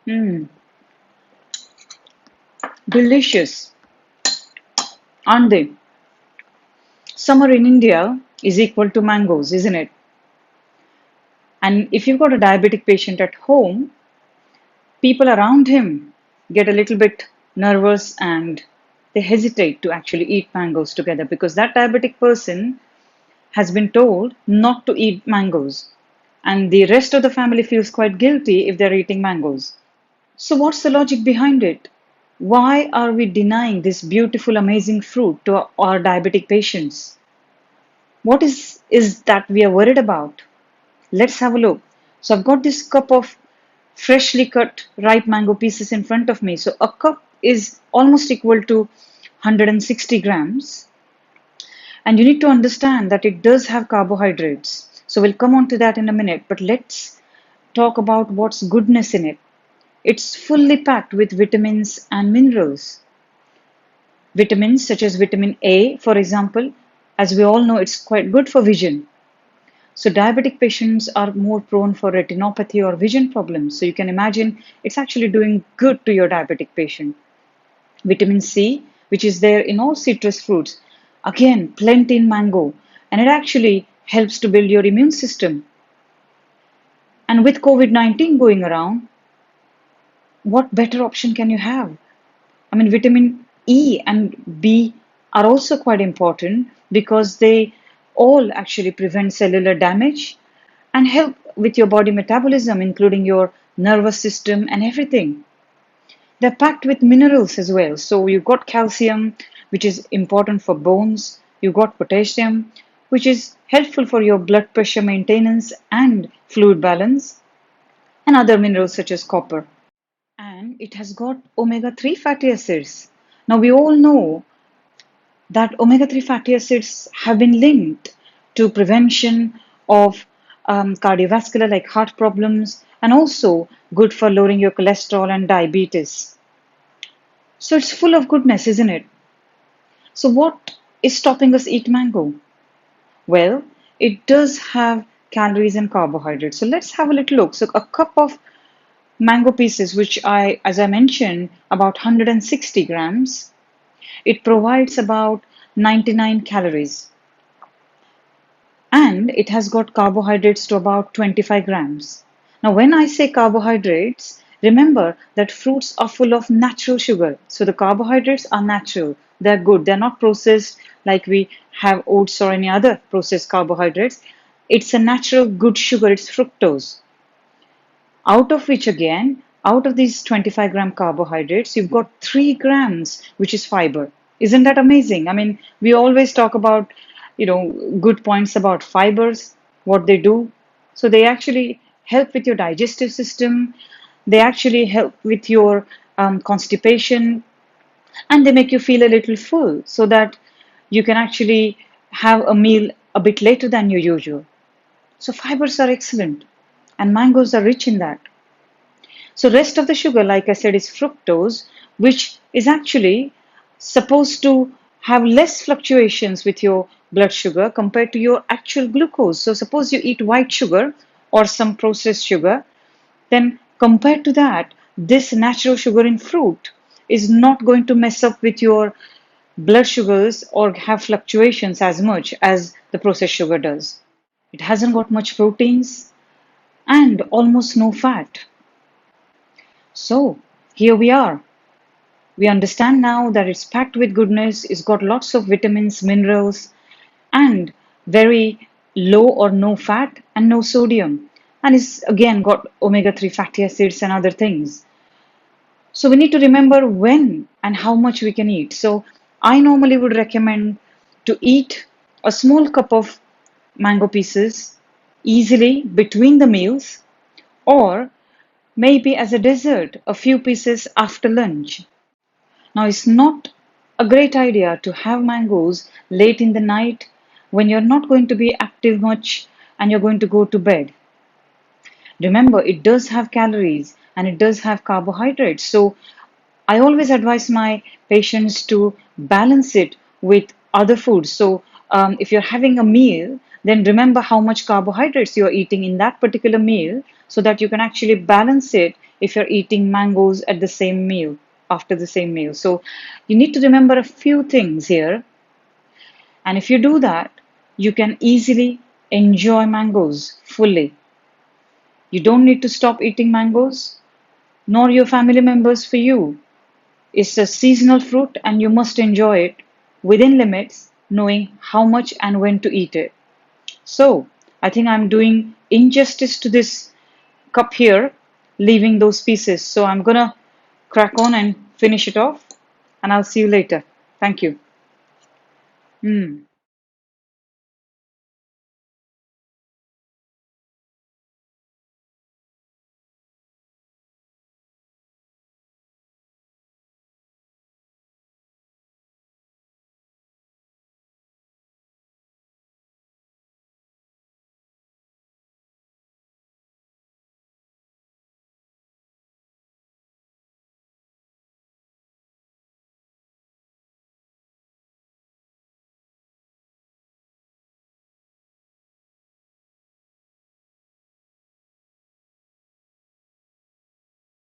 Mm, delicious, aren't they? Summer in India is equal to mangoes, isn't it? And if you've got a diabetic patient at home, people around him get a little bit nervous and they hesitate to actually eat mangoes together because that diabetic person has been told not to eat mangoes. And the rest of the family feels quite guilty if they're eating mangoes. So, what's the logic behind it? Why are we denying this beautiful, amazing fruit to our diabetic patients? What is that we are worried about? Let's have a look. So, I've got this cup of freshly cut ripe mango pieces in front of me. So, a cup is almost equal to 160 grams. And you need to understand that it does have carbohydrates. So, we'll come on to that in a minute. But let's talk about what's goodness in it. It's fully packed with vitamins and minerals. Vitamins such as vitamin A, for example, as we all know, it's quite good for vision. So, diabetic patients are more prone for retinopathy or vision problems. So, you can imagine it's actually doing good to your diabetic patient. Vitamin C, which is there in all citrus fruits, again, plenty in mango, and it actually helps to build your immune system. And with COVID-19 going around, what better option can you have? I mean, vitamin E and B are also quite important because they all actually prevent cellular damage and help with your body metabolism, including your nervous system and everything. They're packed with minerals as well. So you've got calcium, which is important for bones. You've got potassium, which is helpful for your blood pressure maintenance and fluid balance, and other minerals such as copper. And it has got omega-3 fatty acids. Now, we all know that omega-3 fatty acids have been linked to prevention of cardiovascular like heart problems and also good for lowering your cholesterol and diabetes. So it's full of goodness, isn't it? So what is stopping us eat mango? Well, it does have calories and carbohydrates. So let's have a little look. So a cup of mango pieces, which as I mentioned, about 160 grams, it provides about 99 calories. And it has got carbohydrates to about 25 grams. Now, when I say carbohydrates, remember that fruits are full of natural sugar. So the carbohydrates are natural. They're good. They're not processed like we have oats or any other processed carbohydrates. It's a natural good sugar. It's fructose. Out of which, again, out of these 25-gram carbohydrates, you've got 3 grams, which is fiber. Isn't that amazing? I mean, we always talk about, good points about fibers, what they do. So they actually help with your digestive system. They actually help with your constipation, and they make you feel a little full so that you can actually have a meal a bit later than your usual. So fibers are excellent, and mangoes are rich in that. So rest of the sugar, like I said, is fructose, which is actually supposed to have less fluctuations with your blood sugar compared to your actual glucose. So suppose you eat white sugar or some processed sugar, then compared to that, this natural sugar in fruit is not going to mess up with your blood sugars or have fluctuations as much as the processed sugar does. It hasn't got much proteins and almost no fat. So here we are. We understand now that it's packed with goodness, it's got lots of vitamins, minerals, and very low or no fat and no sodium. And it's again got omega-3 fatty acids and other things. So we need to remember when and how much we can eat. So I normally would recommend to eat a small cup of mango pieces easily between the meals, or maybe as a dessert, a few pieces after lunch. Now, it's not a great idea to have mangoes late in the night when you're not going to be active much and you're going to go to bed. Remember, it does have calories and it does have carbohydrates. So, I always advise my patients to balance it with other foods. So, if you're having a meal, then remember how much carbohydrates you're eating in that particular meal so that you can actually balance it if you're eating mangoes at the same meal, after the same meal. So you need to remember a few things here. And if you do that, you can easily enjoy mangoes fully. You don't need to stop eating mangoes, nor your family members for you. It's a seasonal fruit and you must enjoy it within limits, knowing how much and when to eat it. So, I think I'm doing injustice to this cup here, leaving those pieces. So, I'm gonna crack on and finish it off, and I'll see you later. Thank you. Mm.